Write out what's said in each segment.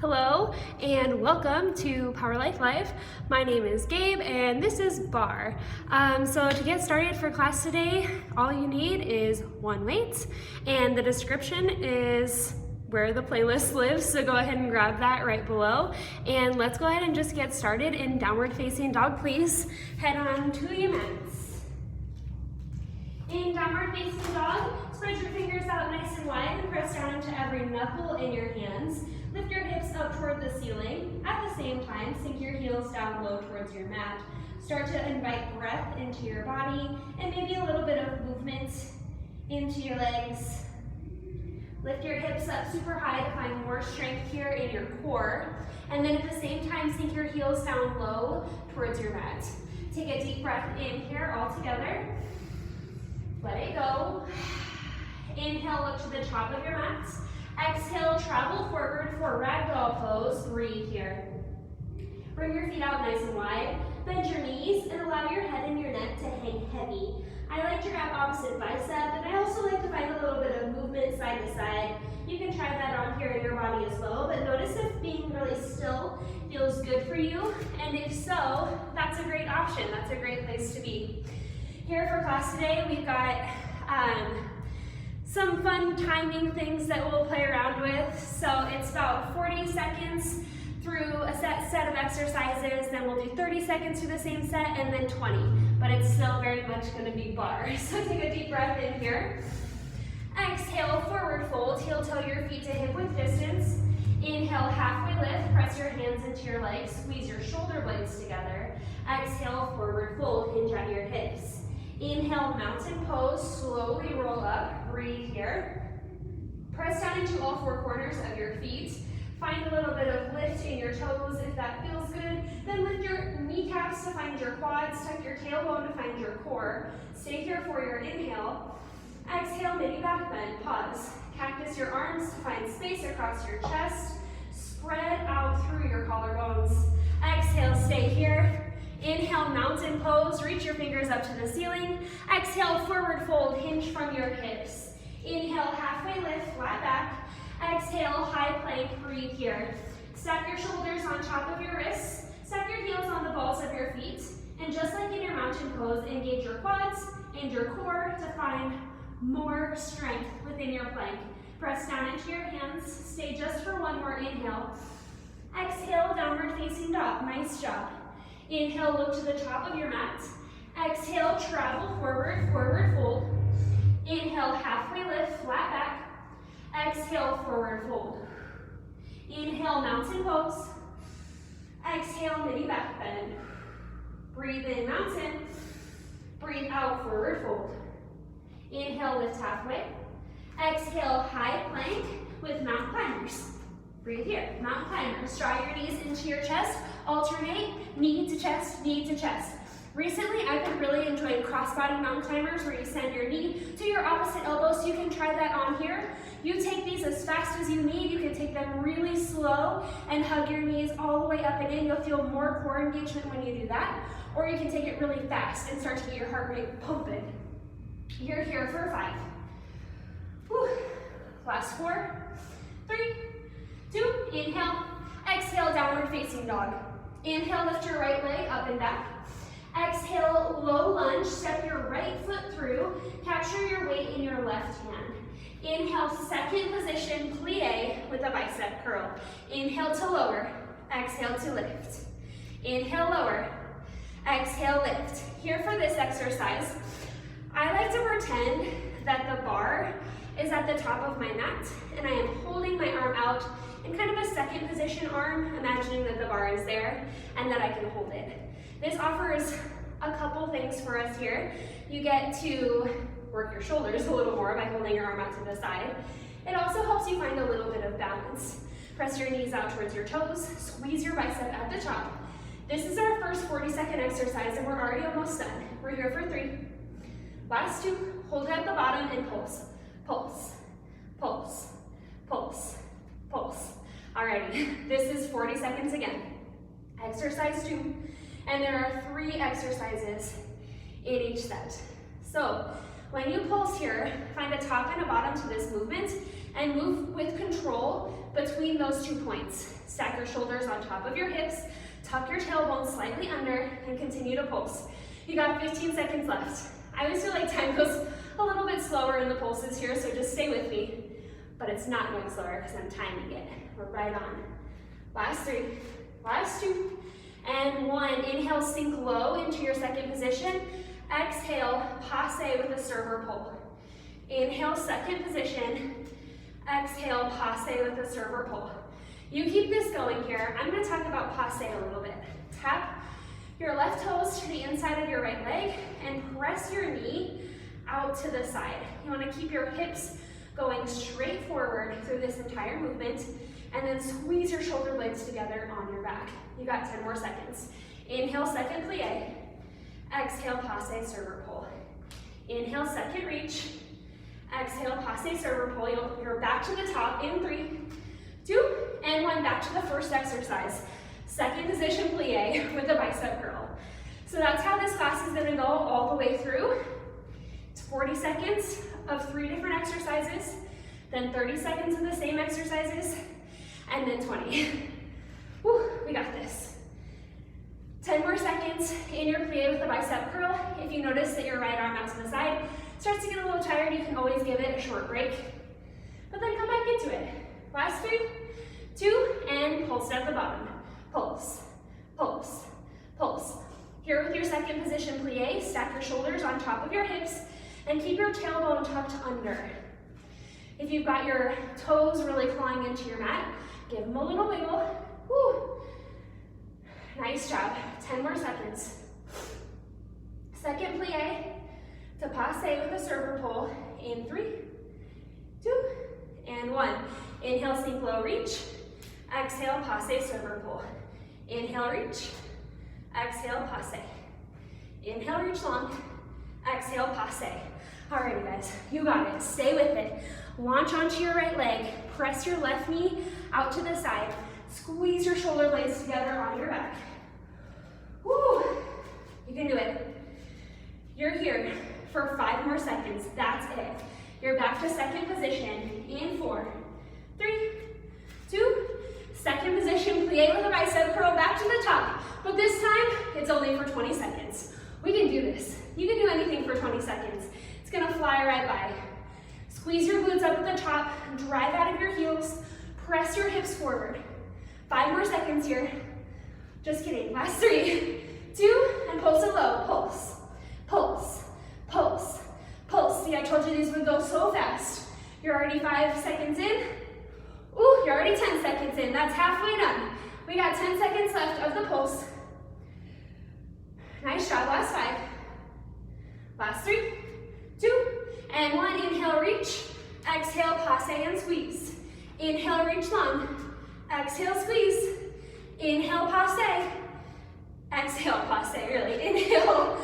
Hello and welcome to Power Life Live. My name is Gabe and this is Barre. So to get started for class today, all you need is one weight and the description is where the playlist lives, so go ahead and grab that right below. And let's go ahead and just get started in downward facing dog, please. Head on to your mats. In downward facing dog, spread your fingers out nice and wide and press down into every knuckle in your hands. Lift your hips up toward the ceiling. At the same time, sink your heels down low towards your mat. Start to invite breath into your body and maybe a little bit of movement into your legs. Lift your hips up super high to find more strength here in your core. And then at the same time, sink your heels down low towards your mat. Take a deep breath in here all together. Let it go. Inhale, look to the top of your mat. Exhale, travel forward for ragdoll pose. Breathe here. Bring your feet out nice and wide. Bend your knees and allow your head and your neck to hang heavy. I like to grab opposite bicep, and I also like to find a little bit of movement side to side. You can try that on here in your body as well, but notice if being really still feels good for you, and if so, that's a great option. That's a great place to be. Here for class today, we've got some fun timing things that we'll play around with. So it's about 40 seconds through a set of exercises, then we'll do 30 seconds through the same set, and then 20. But it's still very much gonna be Barre. So take a deep breath in here. Exhale, forward fold, heel toe your feet to hip width distance. Inhale, halfway lift, press your hands into your legs, squeeze your shoulder blades together. Exhale, forward fold, hinge at your hips. Inhale, mountain pose, slowly roll up, breathe here. Press down into all four corners of your feet. Find a little bit of lift in your toes if that feels good. Then lift your kneecaps to find your quads, tuck your tailbone to find your core. Stay here for your inhale. Exhale, mini back bend, pause. Cactus your arms to find space across your chest. Spread out through your collarbones. Exhale, stay here. Inhale, mountain pose, reach your fingers up to the ceiling. Exhale, forward fold, hinge from your hips. Inhale, halfway lift, flat back. Exhale, high plank, breathe here. Stack your shoulders on top of your wrists. Stack your heels on the balls of your feet. And just like in your mountain pose, engage your quads and your core to find more strength within your plank. Press down into your hands. Stay just for one more inhale. Exhale, downward facing dog. Nice job. Inhale, look to the top of your mat. Exhale, travel forward, forward fold. Inhale, halfway lift, flat back. Exhale, forward fold. Inhale, mountain pose. Exhale, mini back bend. Breathe in, mountain. Breathe out, forward fold. Inhale, lift halfway. Exhale, high plank with mountain climbers. Breathe here, mountain climbers. Draw your knees into your chest. Alternate, knee to chest, knee to chest. Recently, I've been really enjoying crossbody mountain climbers where you send your knee to your opposite elbow, so you can try that on here. You take these as fast as you need. You can take them really slow and hug your knees all the way up and in. You'll feel more core engagement when you do that. Or you can take it really fast and start to get your heart rate pumping. You're here for 5. Whew. Last 4, 3, 2, inhale. Exhale, downward facing dog. Inhale, lift your right leg up and back. Exhale, low lunge, step your right foot through. Capture your weight in your left hand. Inhale, second position, plie with a bicep curl. Inhale to lower, exhale to lift. Inhale, lower, exhale, lift. Here for this exercise, I like to pretend that the bar is at the top of my mat and I am holding my arm out in kind of a second position arm, imagining that the bar is there and that I can hold it. This offers a couple things for us here. You get to work your shoulders a little more by holding your arm out to the side. It also helps you find a little bit of balance. Press your knees out towards your toes, squeeze your bicep at the top. This is our first 40-second exercise and we're already almost done. We're here for 3. Last 2, hold it at the bottom and pulse. Pulse, pulse, pulse, pulse. Alrighty, this is 40 seconds again. Exercise 2, and there are 3 exercises in each set. So When you pulse here, find a top and a bottom to this movement and move with control between those 2 points. Stack your shoulders on top of your hips, tuck your tailbone slightly under, and continue to pulse. You got 15 seconds left. I always feel like time goes a little bit slower in the pulses here, so just stay with me. But it's not going slower because I'm timing it. We're right on. Last 3, last 2, and 1. Inhale, sink low into your second position. Exhale, passe with a server pull. Inhale, second position. Exhale, passe with a server pull. You keep this going here. I'm going to talk about passe a little bit. Tap your left toes to the inside of your right leg and press your knee out to the side. You want to keep your hips going straight forward through this entire movement, and then squeeze your shoulder blades together on your back. You got 10 more seconds. Inhale, second plie. Exhale, passe, server pull. Inhale, second reach. Exhale, passe, server pull. You're back to the top in 3, 2, and 1. Back to the first exercise. Second position plie with a bicep curl. So that's how this class is going to go all the way through. It's 40 seconds of 3 different exercises, then 30 seconds of the same exercises, and then 20. Whew, we got this. 10 more seconds in your plie with the bicep curl. If you notice that your right arm out to the side starts to get a little tired, you can always give it a short break, but then come back into it. Last 3, 2, and pulse at the bottom. Pulse, pulse, pulse. Here with your second position plie, stack your shoulders on top of your hips and keep your tailbone tucked under. If you've got your toes really clawing into your mat, give them a little wiggle. Woo. Nice job. 10 more seconds. Second plie to passe with a server pull in 3, 2, and 1. Inhale, sink low, reach. Exhale, passe, server pull. Inhale, reach. Exhale, passe. Inhale, reach long. Exhale, passe. Alrighty guys, you got it. Stay with it. Launch onto your right leg. Press your left knee out to the side. Squeeze your shoulder blades together on your back. Woo! You can do it. You're here for 5 more seconds. That's it. You're back to second position in 4, 3, 2, second position, plie with a bicep curl back to the top. But this time, it's only for 20 seconds. We can do this. You can do anything for 20 seconds. It's gonna fly right by. Squeeze your glutes up at the top, drive out of your heels, press your hips forward. 5 more seconds here. Just kidding, last 3, 2, and pulse it low. Pulse, pulse, pulse, pulse. See, I told you these would go so fast. You're already 5 seconds in. Ooh, you're already 10 seconds in. That's halfway done. We got 10 seconds left of the pulse. Nice job, last 5. Last 3, 2, and 1. Inhale, reach. Exhale, passe and squeeze. Inhale, reach long. Exhale, squeeze. Inhale, passe. Exhale, passe, really. Inhale,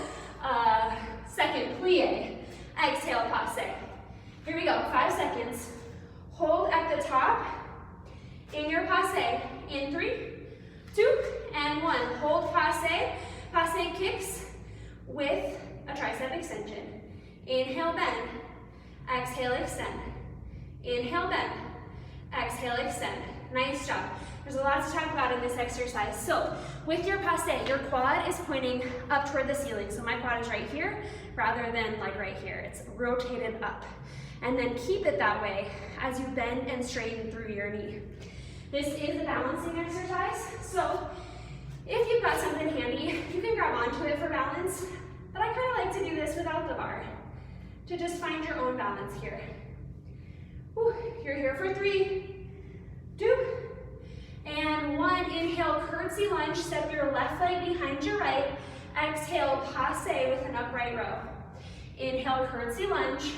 second plie. Exhale, passe. Here we go, 5 seconds. Hold at the top in your passe. In 3, 2, and 1. Hold passe. Passe kicks with a tricep extension. Inhale, bend. Exhale, extend. Inhale, bend. Exhale, extend. Nice job. There's a lot to talk about in this exercise. So with your passe, your quad is pointing up toward the ceiling. So my quad is right here rather than like right here. It's rotated up. And then keep it that way as you bend and straighten through your knee. This is a balancing exercise. So if you've got something handy, you can grab onto it for balance. But I kind of like to do this without the bar to just find your own balance here. Whew. You're here for 3, 2, and 1. Inhale, curtsy lunge. Step your left leg behind your right. Exhale, passe with an upright row. Inhale, curtsy lunge.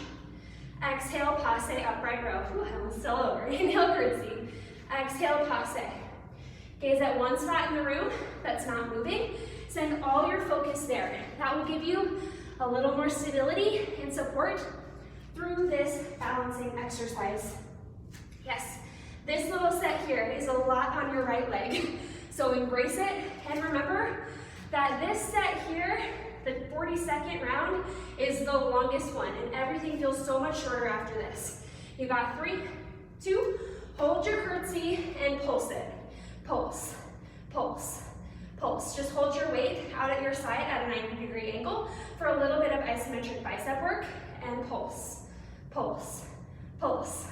Exhale, passe, upright row. Ooh, I'm still over. Inhale, curtsy. Exhale, passe. Gaze at one spot in the room that's not moving. Send all your focus there. That will give you a little more stability and support through this balancing exercise. Yes, this little set here is a lot on your right leg. So embrace it and remember that this set here The 40-second round is the longest one, and everything feels so much shorter after this. You got 3, 2, hold your curtsy and pulse it. Pulse, pulse, pulse. Just hold your weight out at your side at a 90-degree angle for a little bit of isometric bicep work, and pulse, pulse, pulse,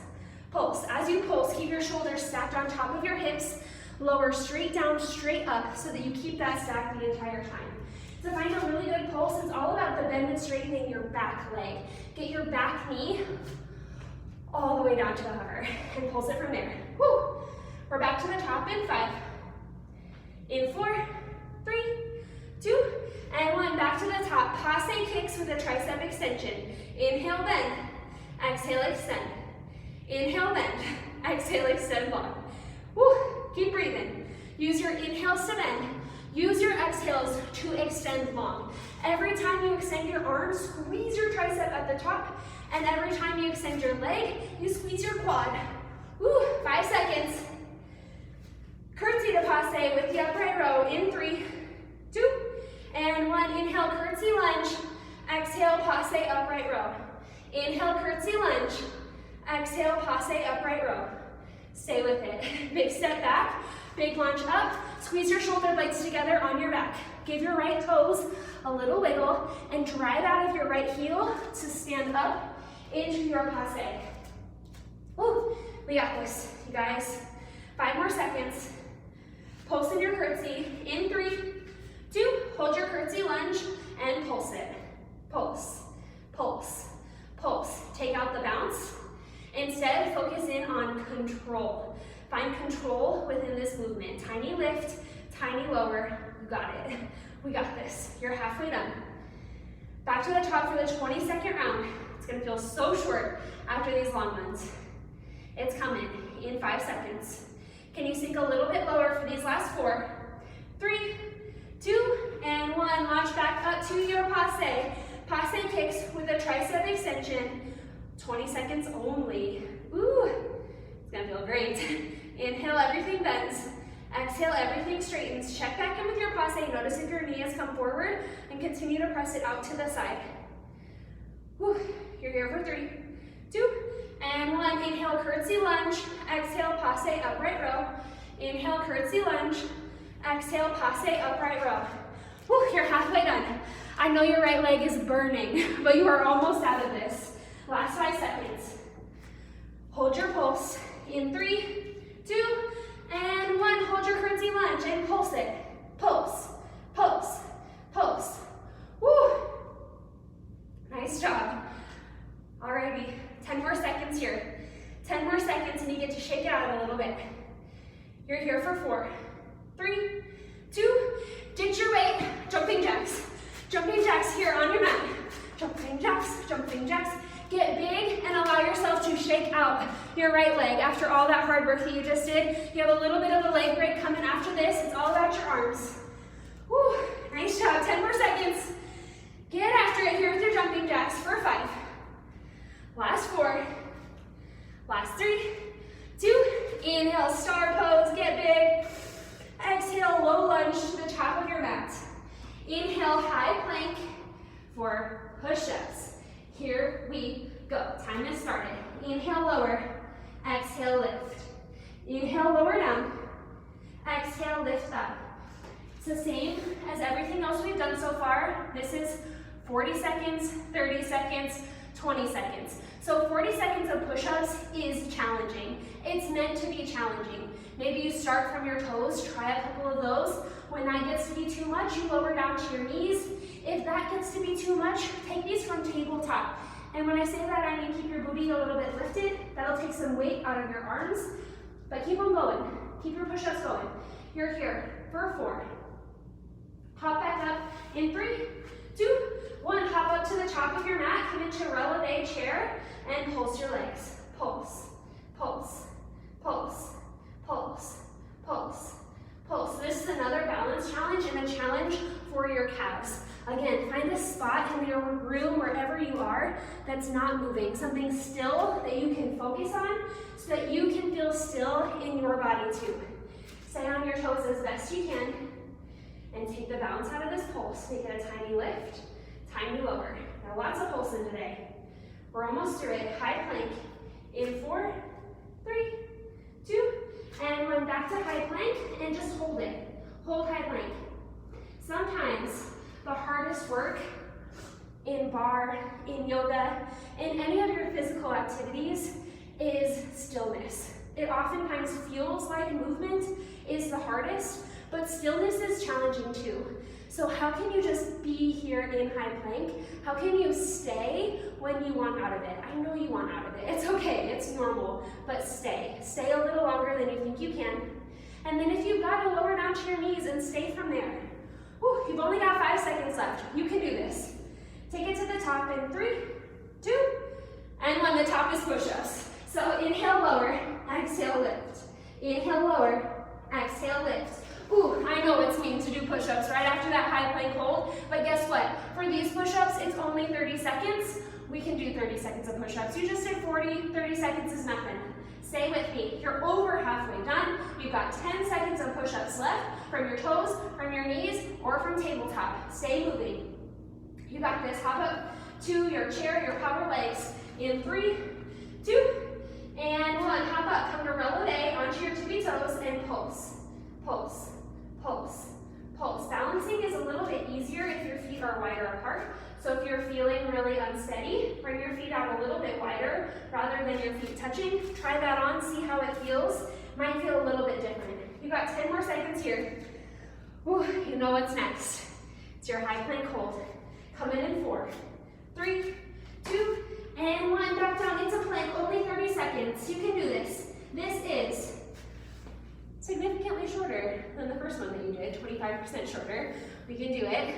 pulse. As you pulse, keep your shoulders stacked on top of your hips, lower straight down, straight up, so that you keep that stacked the entire time. To find a really good pulse, it's all about the bend and straightening your back leg. Get your back knee all the way down to the hover and pulse it from there. Woo! We're back to the top in 5. In 4, 3, 2, and 1. Back to the top. Passe kicks with a tricep extension. Inhale, bend. Exhale, extend. Inhale, bend. Exhale, extend long. Woo! Keep breathing. Use your inhales to bend. Use your exhales to extend long. Every time you extend your arms, squeeze your tricep at the top, and every time you extend your leg, you squeeze your quad. Woo, 5 seconds. Curtsy to passe with the upright row in 3, 2, and 1. Inhale, curtsy lunge. Exhale, passe upright row. Inhale, curtsy lunge. Exhale, passe upright row. Stay with it. Big step back, big lunge up. Squeeze your shoulder blades together on your back. Give your right toes a little wiggle and drive out of your right heel to stand up into your passe. Woo, we got this, you guys. 5 more seconds. Pulse in your curtsy in 3, 2, hold your curtsy lunge and pulse it. Pulse, pulse, pulse. Take out the bounce. Instead, focus in on control. Find control within this movement. Tiny lift, tiny lower. You got it. We got this. You're halfway done. Back to the top for the 22nd round. It's gonna feel so short after these long ones. It's coming in 5 seconds. Can you sink a little bit lower for these last 4? 3, 2, and 1. Launch back up to your passe. Passe kicks with a tricep extension. 20 seconds only. Ooh, it's gonna feel great. Inhale, everything bends. Exhale, everything straightens. Check back in with your passe. Notice if your knee has come forward and continue to press it out to the side. Whew. You're here for 3, 2, and 1. Inhale, curtsy lunge. Exhale, passe upright row. Inhale, curtsy lunge. Exhale, passe upright row. Whew, you're halfway done. I know your right leg is burning, but you are almost out of this. Last 5 seconds. Hold your pulse in 3, 2, and 1. Hold your curtsy lunge and pulse it. Pulse, pulse, pulse. Woo! Nice job. Alrighty, 10 more seconds here. 10 more seconds and you get to shake it out a little bit. You're here for 4, 3, 2, ditch your weight, jumping jacks. Jumping jacks here on your mat. Jumping jacks, jumping jacks. Get big and allow yourself to shake out your right leg. After all that hard work that you just did, you have a little bit of a leg break coming after this. It's all about your arms. Woo, nice job, 10 more seconds. Get after it here with your jumping jacks for 5. Last 4. Last 3, 2. Inhale, star pose, get big. Exhale, low lunge to the top of your mat. Inhale, high plank for push-ups. Here we go. Time has started. Inhale, lower. Exhale, lift. Inhale, lower down. Exhale, lift up. It's the same as everything else we've done so far. This is 40 seconds, 30 seconds, 20 seconds. So 40 seconds of push-ups is challenging. It's meant to be challenging. Maybe you start from your toes, try a couple of those. When that gets to be too much, you lower down to your knees. If that gets to be too much, take these from tabletop. And when I say that, I mean keep your booty a little bit lifted. That'll take some weight out of your arms, but keep them going. Keep your push-ups going. You're here for 4. Hop back up in 3, 2, 1. Hop up to the top of your mat, come into releve chair, and pulse your legs. Pulse, pulse, pulse, pulse, pulse, pulse. This is another balance challenge and a challenge for your calves. Again, find a spot in your room, wherever you are, that's not moving. Something still that you can focus on so that you can feel still in your body too. Stay on your toes as best you can. and take the balance out of this pulse. Make it a tiny lift, tiny lower. Now lots of pulsing today. We're almost through it. High plank in 4, 3, 2, and 1. Back to high plank and just hold it. Hold high plank. Sometimes the hardest work in barre, in yoga, in any of your physical activities is stillness. It oftentimes feels like movement is the hardest, but stillness is challenging too. So how can you just be here in high plank? How can you stay when you want out of it? I know you want out of it. It's okay, it's normal, but stay. Stay a little longer than you think you can. And then if you've got to lower down to your knees and stay from there. Whew, you've only got 5 seconds left. You can do this. Take it to the top in 3, 2, and 1. The top is push-ups. So inhale, lower, exhale, lift. Inhale, lower, exhale, lift. Ooh, I know it's mean to do push-ups right after that high plank hold, but guess what? For these push-ups, it's only 30 seconds. We can do 30 seconds of push-ups. You just did 40, 30 seconds is nothing. Stay with me. You're over halfway done. You've got 10 seconds of push-ups left from your toes, from your knees, or from tabletop. Stay moving. You got this. Hop up to your chair, your power legs in 3, 2, and 1. Hop up. Come to releve onto your tippy toes and pulse. Pulse. Pulse, pulse. Balancing is a little bit easier if your feet are wider apart. So if you're feeling really unsteady, bring your feet out a little bit wider rather than your feet touching. Try that on, see how it feels. Might feel a little bit different. You got 10 more seconds here. Ooh, you know what's next. It's your high plank hold. Come in 4, 3, 2, and 1. Back down into plank. Only 30 seconds. You can do this. This is significantly shorter than the first one that you did, 25% shorter. We can do it.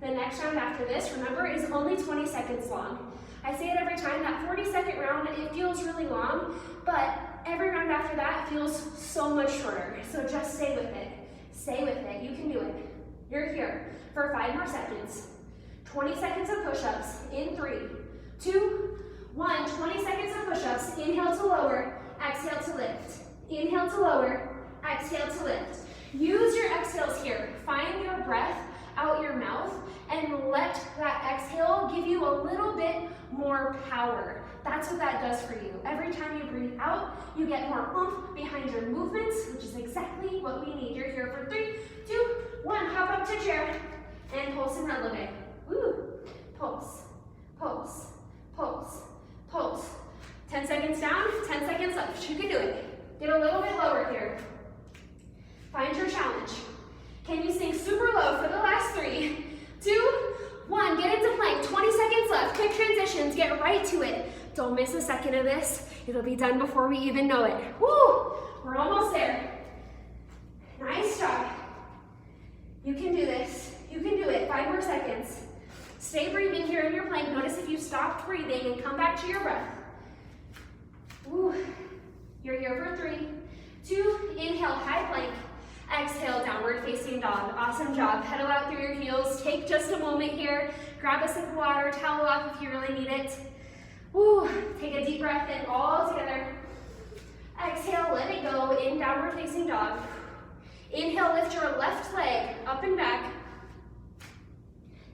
The next round after this, remember, is only 20 seconds long. I say it every time, that 40-second round, it feels really long, but every round after that feels so much shorter. So just stay with it. Stay with it. You can do it. You're here for 5 more seconds. 20 seconds of push-ups in 3, 2, 1. 20 seconds of push-ups. Inhale to lower, exhale to lift. Inhale to lower, exhale to lift. Use your exhales here. Find your breath out your mouth and let that exhale give you a little bit more power. That's what that does for you. Every time you breathe out, you get more oomph behind your movements, which is exactly what we need. You're here for 3, 2, 1. Hop up to chair and pulse and releve. Woo. Pulse, pulse, pulse, pulse. 10 seconds down, 10 seconds left. You can do it. Get a little bit lower here. Find your challenge. Can you sink super low for the last 3, 2, 1. Get into plank. 20 seconds left. Quick transitions. Get right to it. Don't miss a second of this. It'll be done before we even know it. Woo! We're almost there. Nice job. You can do this. You can do it. 5 more seconds. Stay breathing here in your plank. Notice if you stopped breathing and come back to your breath. Woo. You're here for 3, 2, inhale, high plank. Exhale, downward facing dog. Awesome job. Pedal out through your heels. Take just a moment here. Grab a sip of water, towel off if you really need it. Woo. Take a deep breath in all together. Exhale, let it go in downward facing dog. Inhale, lift your left leg up and back.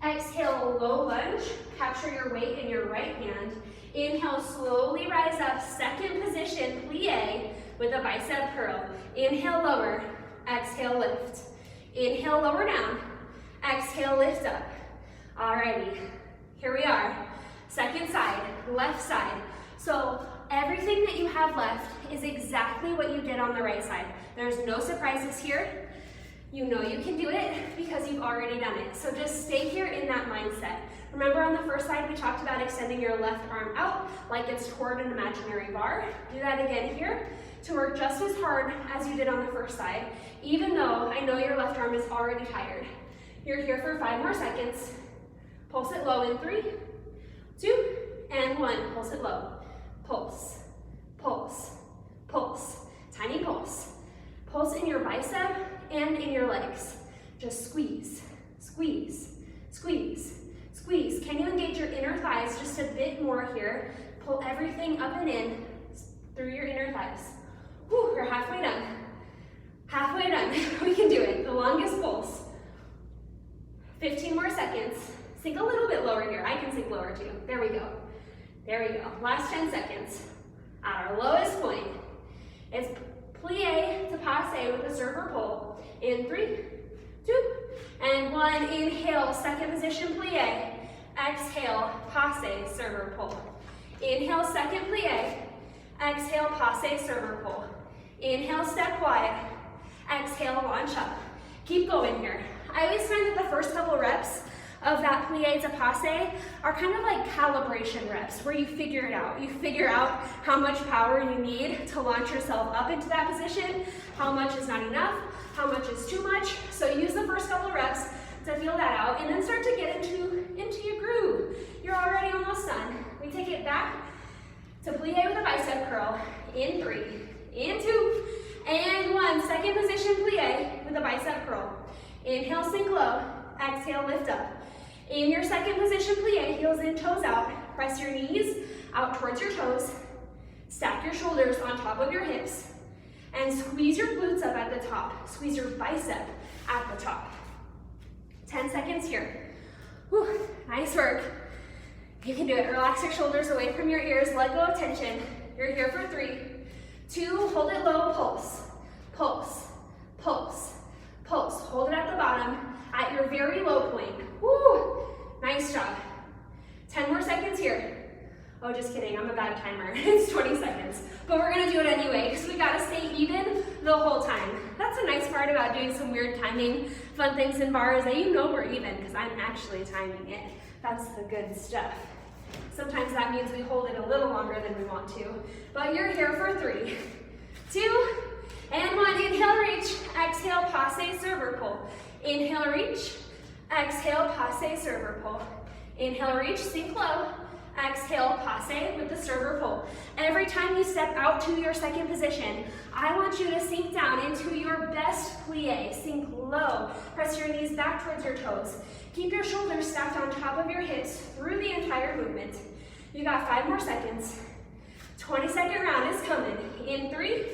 Exhale, low lunge. Capture your weight in your right hand. Inhale, slowly rise up. Second position, plie with a bicep curl. Inhale, lower. Exhale, lift. Inhale, lower down. Exhale, lift up. Alrighty, here we are. Second side, left side. So everything that you have left is exactly what you did on the right side. There's no surprises here. You know you can do it because you've already done it. So just stay here in that mindset. Remember on the first side, we talked about extending your left arm out like it's toward an imaginary bar. Do that again here to work just as hard as you did on the first side, even though I know your left arm is already tired. You're here for 5 more seconds. Pulse it low in 3, 2, and 1. Pulse it low. Pulse, pulse, pulse. Tiny pulse. Pulse in your bicep and in your legs. Just squeeze, squeeze, squeeze, squeeze. Can you engage your inner thighs just a bit more here? Pull everything up and in through your inner thighs. Whew, you're halfway done. Halfway done. We can do it. The longest pulse. I can sink lower too. There we go. There we go. Last 10 seconds. At our lowest point, it's plie to passe with a server pull. In 3, 2, and 1. Inhale, second position plie. Exhale, passe, server pull. Inhale, second plie. Exhale, passe, server pull. Inhale, step wide. Exhale, launch up. Keep going here. I always find that the first couple reps of that plie to passe are kind of like calibration reps where you figure it out. You figure out how much power you need to launch yourself up into that position, how much is not enough, how much is too much. So use the first couple reps to feel that out and then start to get into your groove. You're already almost done. We take it back to plie with a bicep curl. In 3, in 2, and 1. Second position plie with a bicep curl. Inhale, sink low. Exhale, lift up. In your second position plie, heels in, toes out. Press your knees out towards your toes. Stack your shoulders on top of your hips. And squeeze your glutes up at the top. Squeeze your bicep at the top. 10 seconds here. Whew, nice work. You can do it. Relax your shoulders away from your ears. Let go of tension. You're here for 3, 2, hold it low, pulse, pulse, pulse, pulse. Hold it at the bottom at your very low point. Woo, nice job. 10 more seconds here. Oh, just kidding, I'm a bad timer. It's 20 seconds, but we're gonna do it anyway because we gotta stay even the whole time. That's a nice part about doing some weird timing, fun things in bars that you know we're even because I'm actually timing it. That's the good stuff. Sometimes that means we hold it a little longer than we want to, but you're here for 3, 2, and 1. Inhale, reach. Exhale, passe, server pull. Inhale, reach. Exhale, passe, server pull. Inhale, reach, sink low. Exhale, passe with the server pull. Every time you step out to your second position, I want you to sink down into your best plie. Sink low. Press your knees back towards your toes. Keep your shoulders stacked on top of your hips through the entire movement. You got 5 more seconds. 20-second round is coming. In 3,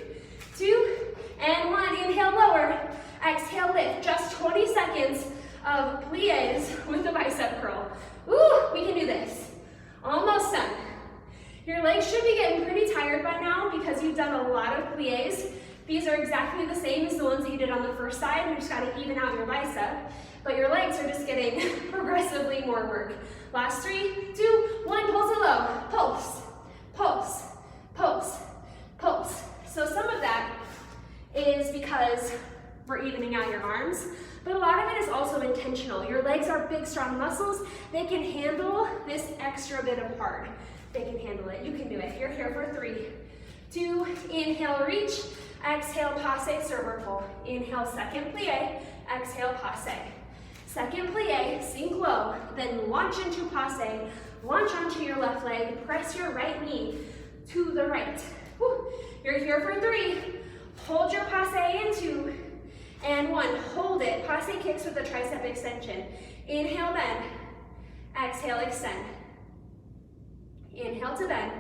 2, and 1. Inhale, lower. Exhale, lift. Just 20 seconds of plies with a bicep curl. Ooh, we can do this. Almost done. Your legs should be getting pretty tired by now because you've done a lot of plies. These are exactly the same as the ones that you did on the first side. You just got to even out your bicep. But your legs are just getting progressively more work. Last 3, 2, 1, pulse it low. Pulse, pulse, pulse, pulse. So some of that is because we're evening out your arms, but a lot of it is also intentional. Your legs are big, strong muscles. They can handle this extra bit of hard. They can handle it. You can do it. You're here for 3, 2, inhale, reach. Exhale, passe, server pull. Inhale, second plie. Exhale, passe. Second plie, sink low, then launch into passe. Launch onto your left leg. Press your right knee to the right. Whew. You're here for 3. Hold your passe in 2, and 1. Hold it. Passe kicks with the tricep extension. Inhale, bend. Exhale, extend. Inhale to bend.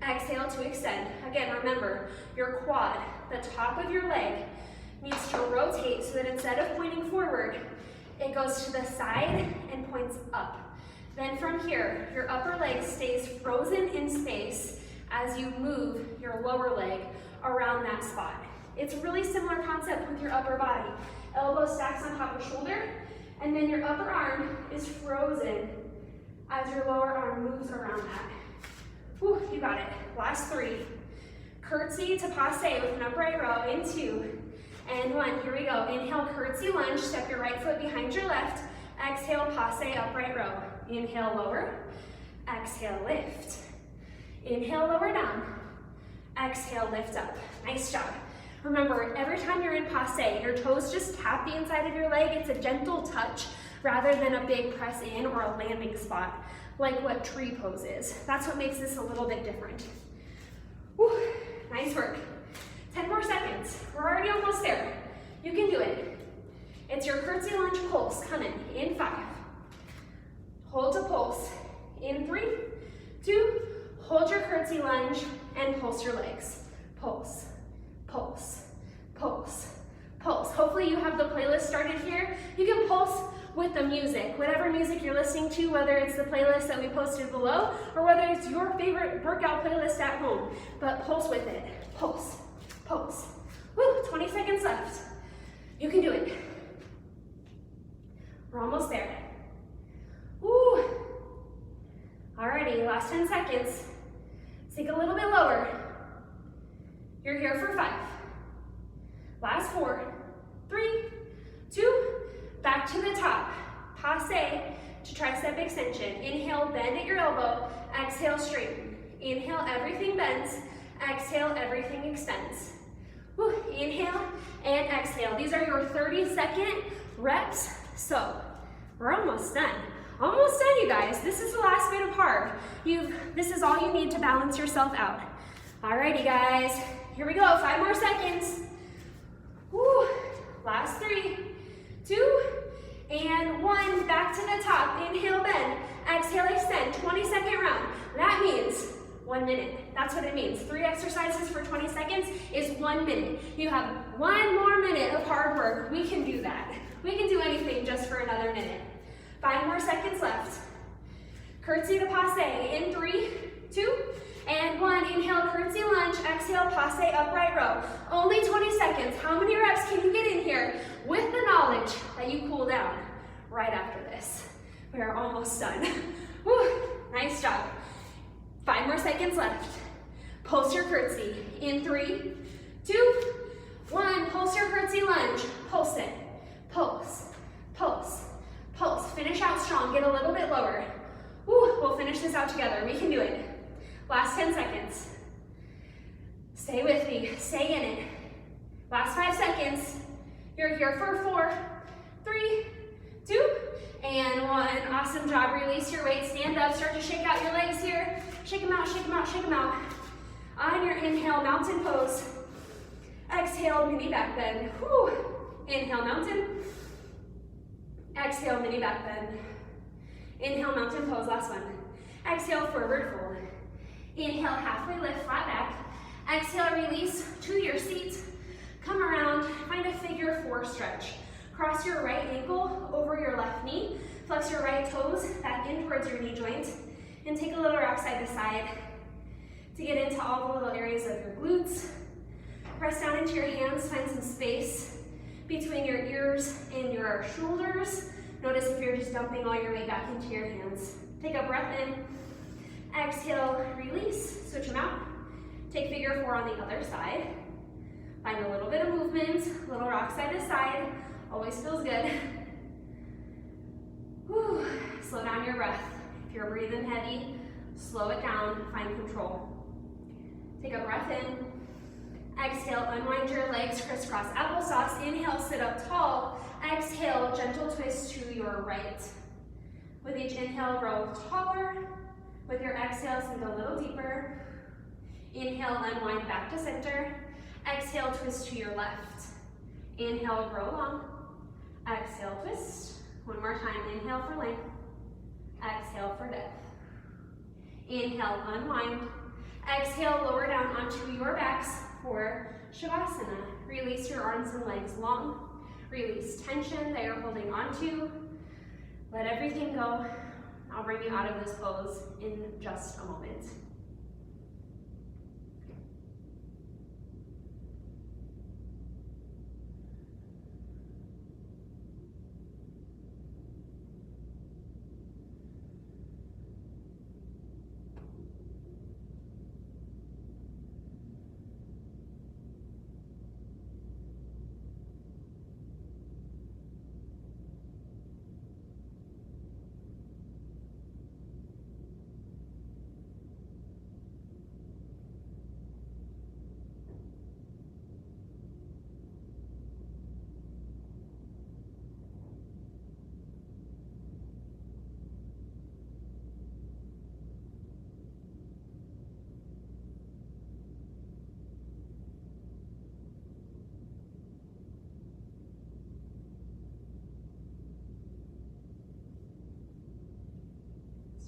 Exhale to extend. Again, remember, your quad, the top of your leg, needs to rotate so that instead of pointing forward, it goes to the side and points up. Then from here, your upper leg stays frozen in space as you move your lower leg around that spot. It's a really similar concept with your upper body. Elbow stacks on top of shoulder, and then your upper arm is frozen as your lower arm moves around that. Whew, you got it. Last 3. Curtsy to passe with an upright row in 2, and 1. Here we go. Inhale, curtsy lunge. Step your right foot behind your left. Exhale, passe, upright row. Inhale, lower. Exhale, lift. Inhale, lower down. Exhale, lift up. Nice job. Remember, every time you're in passe, your toes just tap the inside of your leg. It's a gentle touch rather than a big press in or a landing spot like what tree pose is. That's what makes this a little bit different. Whew, nice work. 10 more seconds. We're already almost there. You can do it. It's your curtsy lunge pulse coming in 5. Hold to pulse in 3, 2, hold your curtsy lunge and pulse your legs. Pulse, pulse, pulse, pulse. Hopefully you have the playlist started here. You can pulse with the music. Whatever music you're listening to, whether it's the playlist that we posted below or whether it's your favorite workout playlist at home, but pulse with it. Pulse, pulse. Woo, 20 seconds left. You can do it. We're almost there. Woo. Alrighty, last 10 seconds. Sink a little bit lower. You're here for 5. Last 4, 3, 2, back to the top. Passe to tricep extension. Inhale, bend at your elbow. Exhale, straighten. Inhale, everything bends. Exhale, everything extends. Woo. Inhale and exhale. These are your 30-second reps. So we're almost done. Almost done, you guys. This is the last bit of hard. This is all you need to balance yourself out. Alrighty, guys. Here we go. 5 more seconds. Woo. Last 3, 2, and 1. Back to the top. Inhale, bend. Exhale, extend. 20-second round. That means 1 minute. That's what it means. 3 exercises for 20 seconds is 1 minute. You have 1 more minute of hard work. We can do that. We can do anything just for another minute. 5 more seconds left. Curtsy to passe in 3, 2, and 1. Inhale, curtsy lunge. Exhale, passe upright row. Only 20 seconds. How many reps can you get in here with the knowledge that you cool down right after this? We are almost done. Woo, nice job. 5 more seconds left. Pulse your curtsy in 3, 2, 1. Pulse your curtsy lunge. Pulse it. Pulse, pulse, pulse. Finish out strong. Get a little bit lower. Woo, we'll finish this out together. We can do it. Last 10 seconds. Stay with me. Stay in it. Last 5 seconds. You're here for 4, 3, 2, and 1. Awesome job. Release your weight. Stand up. Start to shake out your legs here. Shake them out, shake them out, shake them out. On your inhale, mountain pose. Exhale, mini back bend. Whew. Inhale, mountain. Exhale, mini back bend. Inhale, mountain pose. Last one. Exhale, forward fold. Inhale, halfway lift, flat back. Exhale, release to your seat. Come around, find a figure 4 stretch. Cross your right ankle over your left knee. Flex your right toes back in towards your knee joint. And take a little rock side to side to get into all the little areas of your glutes. Press down into your hands, find some space between your ears and your shoulders. Notice if you're just dumping all your weight back into your hands. Take a breath in. Exhale, release, switch them out. Take figure 4 on the other side. Find a little bit of movement, little rock side to side. Always feels good. Whew. Slow down your breath. If you're breathing heavy, slow it down, find control. Take a breath in. Exhale, unwind your legs, crisscross applesauce. Inhale, sit up tall. Exhale, gentle twist to your right. With each inhale, roll taller. With your exhale, sink a little deeper. Inhale, unwind back to center. Exhale, twist to your left. Inhale, grow long. Exhale, twist. 1 more time. Inhale for length. Exhale for depth. Inhale, unwind. Exhale, lower down onto your backs for Shavasana. Release your arms and legs long. Release tension that you're holding onto. Let everything go. I'll bring you out of this pose in just a moment.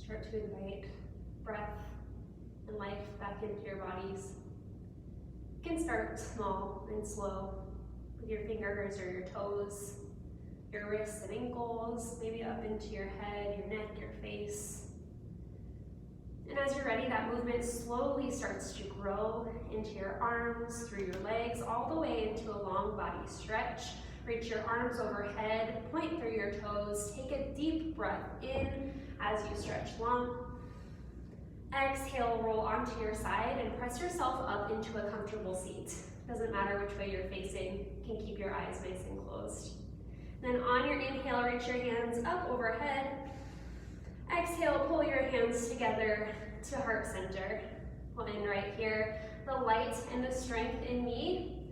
Start to invite breath and life back into your bodies. You can start small and slow with your fingers or your toes. your wrists and ankles, maybe up into your head, your neck, your face. And as you're ready, that movement slowly starts to grow into your arms, through your legs, all the way into a long body stretch. Reach your arms overhead, point through your toes, take a deep breath in as you stretch long. Exhale, roll onto your side and press yourself up into a comfortable seat. Doesn't matter which way you're facing, you can keep your eyes nice and closed. Then on your inhale, reach your hands up overhead. Exhale, pull your hands together to heart center. We'll end right here. The light and the strength in me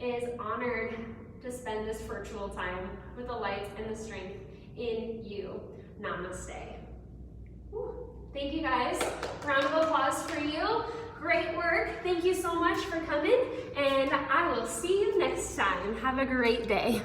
is honored to spend this virtual time with the light and the strength in you. Namaste. Woo. Thank you guys. Round of applause for you. Great work. Thank you so much for coming, and I will see you next time. Have a great day.